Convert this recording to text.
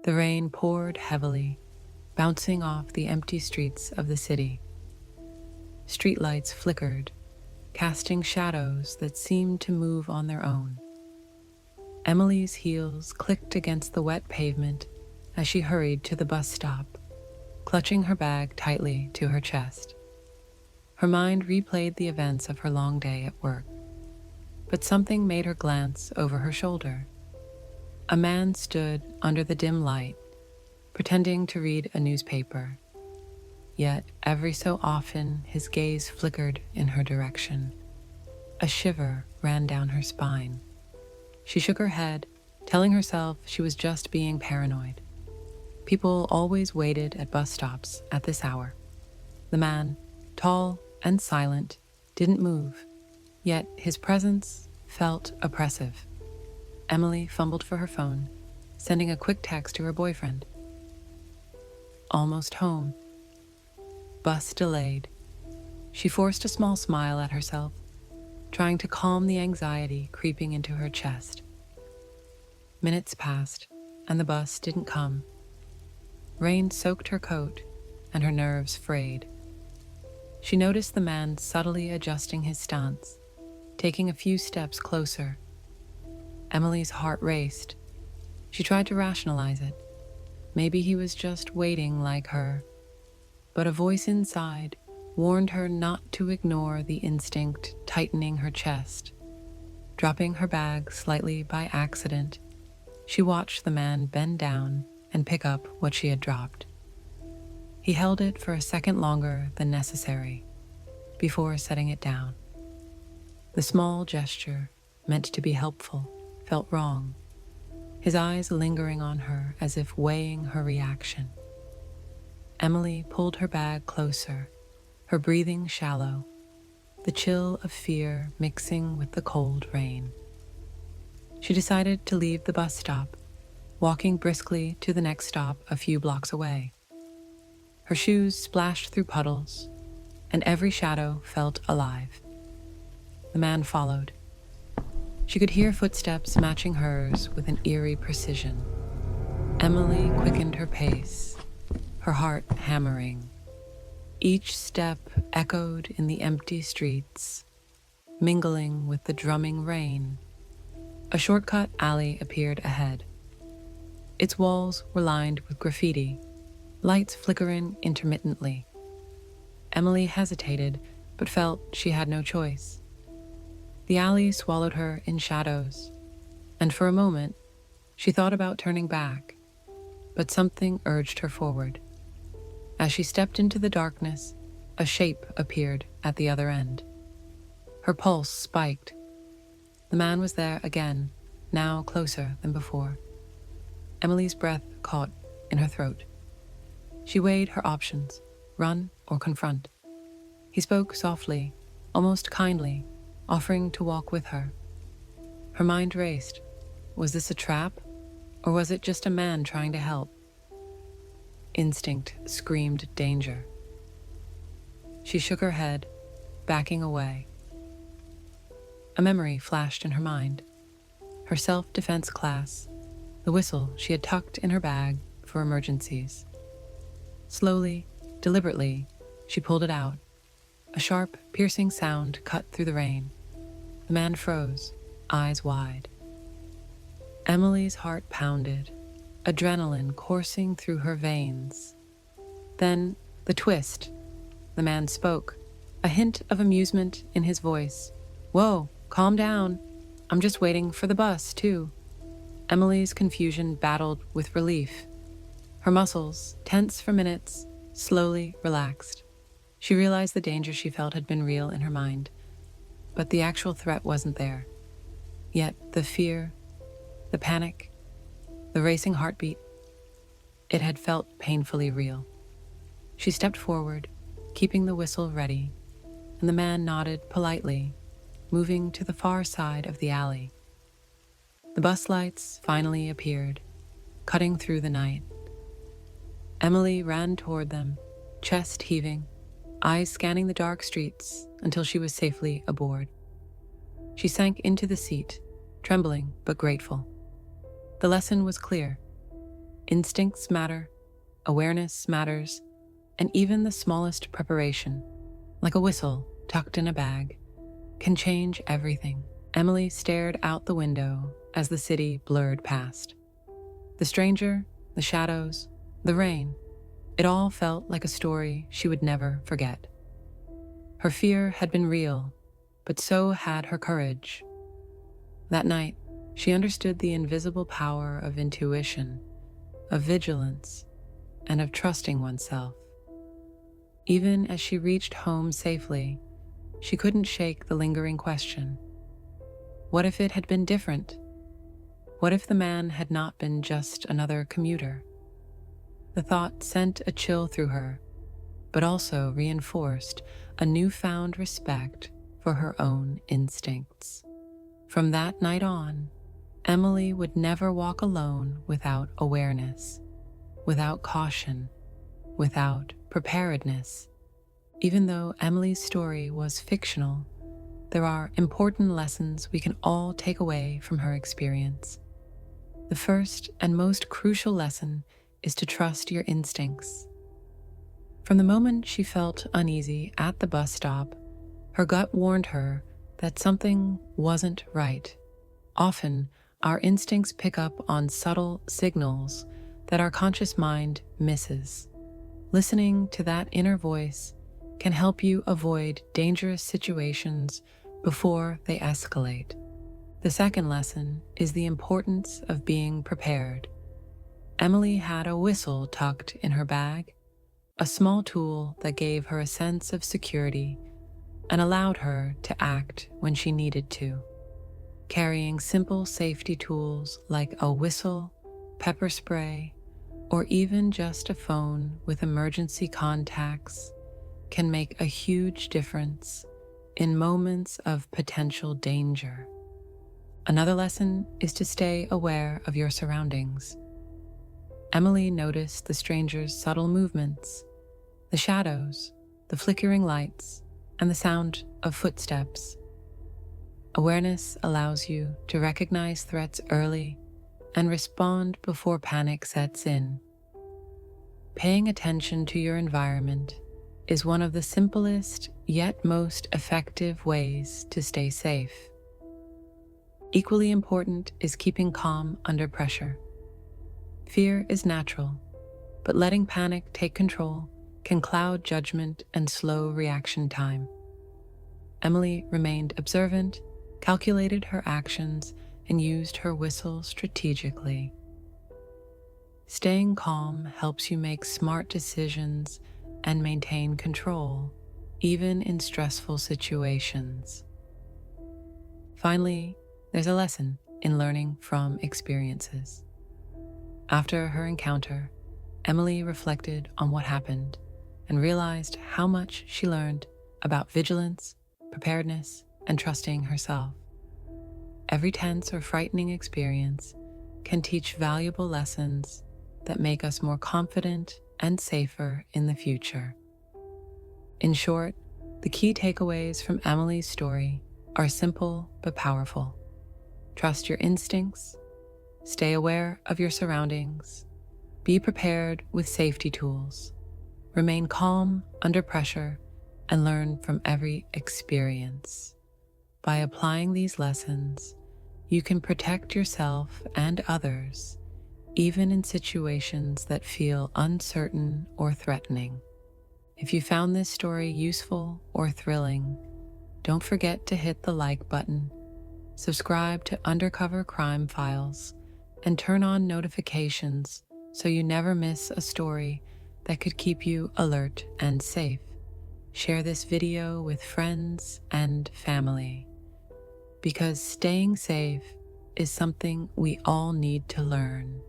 The rain poured heavily, bouncing off the empty streets of the city. Streetlights flickered, casting shadows that seemed to move on their own. Emily's heels clicked against the wet pavement as she hurried to the bus stop, clutching her bag tightly to her chest. Her mind replayed the events of her long day at work, but something made her glance over her shoulder. A man stood under the dim light, pretending to read a newspaper, yet every so often his gaze flickered in her direction. A shiver ran down her spine. She shook her head, telling herself she was just being paranoid. People always waited at bus stops at this hour. The man, tall and silent, didn't move, yet his presence felt oppressive. Emily fumbled for her phone, sending a quick text to her boyfriend. Almost home. Bus delayed. She forced a small smile at herself, trying to calm the anxiety creeping into her chest. Minutes passed, and the bus didn't come. Rain soaked her coat, and her nerves frayed. She noticed the man subtly adjusting his stance, taking a few steps closer. Emily's heart raced. She tried to rationalize it. Maybe he was just waiting like her. But a voice inside warned her not to ignore the instinct tightening her chest. Dropping her bag slightly by accident, she watched the man bend down and pick up what she had dropped. He held it for a second longer than necessary before setting it down. The small gesture, meant to be helpful, felt wrong, his eyes lingering on her as if weighing her reaction. Emily pulled her bag closer, her breathing shallow, the chill of fear mixing with the cold rain. She decided to leave the bus stop, walking briskly to the next stop a few blocks away. Her shoes splashed through puddles, and every shadow felt alive. The man followed. She could hear footsteps matching hers with an eerie precision. Emily quickened her pace, her heart hammering. Each step echoed in the empty streets, mingling with the drumming rain. A shortcut alley appeared ahead. Its walls were lined with graffiti, lights flickering intermittently. Emily hesitated, but felt she had no choice. The alley swallowed her in shadows, and for a moment, she thought about turning back, but something urged her forward. As she stepped into the darkness, a shape appeared at the other end. Her pulse spiked. The man was there again, now closer than before. Emily's breath caught in her throat. She weighed her options, run or confront. He spoke softly, almost kindly, offering to walk with her. Her mind raced. Was this a trap, or was it just a man trying to help? Instinct screamed danger. She shook her head, backing away. A memory flashed in her mind. Her self-defense class, the whistle she had tucked in her bag for emergencies. Slowly, deliberately, she pulled it out. A sharp, piercing sound cut through the rain. The man froze, eyes wide. Emily's heart pounded, adrenaline coursing through her veins. Then, the twist. The man spoke, a hint of amusement in his voice. "Whoa, calm down. I'm just waiting for the bus, too." Emily's confusion battled with relief. Her muscles, tense for minutes, slowly relaxed. She realized the danger she felt had been real in her mind, but the actual threat wasn't there. Yet the fear, the panic, the racing heartbeat, it had felt painfully real. She stepped forward, keeping the whistle ready, and the man nodded politely, moving to the far side of the alley. The bus lights finally appeared, cutting through the night. Emily ran toward them, chest heaving, eyes scanning the dark streets until she was safely aboard. She sank into the seat, trembling but grateful. The lesson was clear. Instincts matter, awareness matters, and even the smallest preparation, like a whistle tucked in a bag, can change everything. Emily stared out the window as the city blurred past. The stranger, the shadows, the rain, it all felt like a story she would never forget. Her fear had been real, but so had her courage. That night, she understood the invisible power of intuition, of vigilance, and of trusting oneself. Even as she reached home safely, she couldn't shake the lingering question. What if it had been different? What if the man had not been just another commuter? The thought sent a chill through her, but also reinforced a newfound respect for her own instincts. From that night on, Emily would never walk alone without awareness, without caution, without preparedness. Even though Emily's story was fictional, there are important lessons we can all take away from her experience. The first and most crucial lesson is to trust your instincts. From the moment she felt uneasy at the bus stop, her gut warned her that something wasn't right. Often, our instincts pick up on subtle signals that our conscious mind misses. Listening to that inner voice can help you avoid dangerous situations before they escalate. The second lesson is the importance of being prepared. Emily had a whistle tucked in her bag, a small tool that gave her a sense of security and allowed her to act when she needed to. Carrying simple safety tools like a whistle, pepper spray, or even just a phone with emergency contacts can make a huge difference in moments of potential danger. Another lesson is to stay aware of your surroundings. Emily noticed the stranger's subtle movements, the shadows, the flickering lights, and the sound of footsteps. Awareness allows you to recognize threats early and respond before panic sets in. Paying attention to your environment is one of the simplest yet most effective ways to stay safe. Equally important is keeping calm under pressure. Fear is natural, but letting panic take control can cloud judgment and slow reaction time. Emily remained observant, calculated her actions, and used her whistle strategically. Staying calm helps you make smart decisions and maintain control, even in stressful situations. Finally, there's a lesson in learning from experiences. After her encounter, Emily reflected on what happened and realized how much she learned about vigilance, preparedness, and trusting herself. Every tense or frightening experience can teach valuable lessons that make us more confident and safer in the future. In short, the key takeaways from Emily's story are simple but powerful. Trust your instincts, stay aware of your surroundings, be prepared with safety tools, remain calm under pressure, and learn from every experience. By applying these lessons, you can protect yourself and others, even in situations that feel uncertain or threatening. If you found this story useful or thrilling, don't forget to hit the like button, subscribe to Undercover Crime Files, and turn on notifications so you never miss a story that could keep you alert and safe. Share this video with friends and family, because staying safe is something we all need to learn.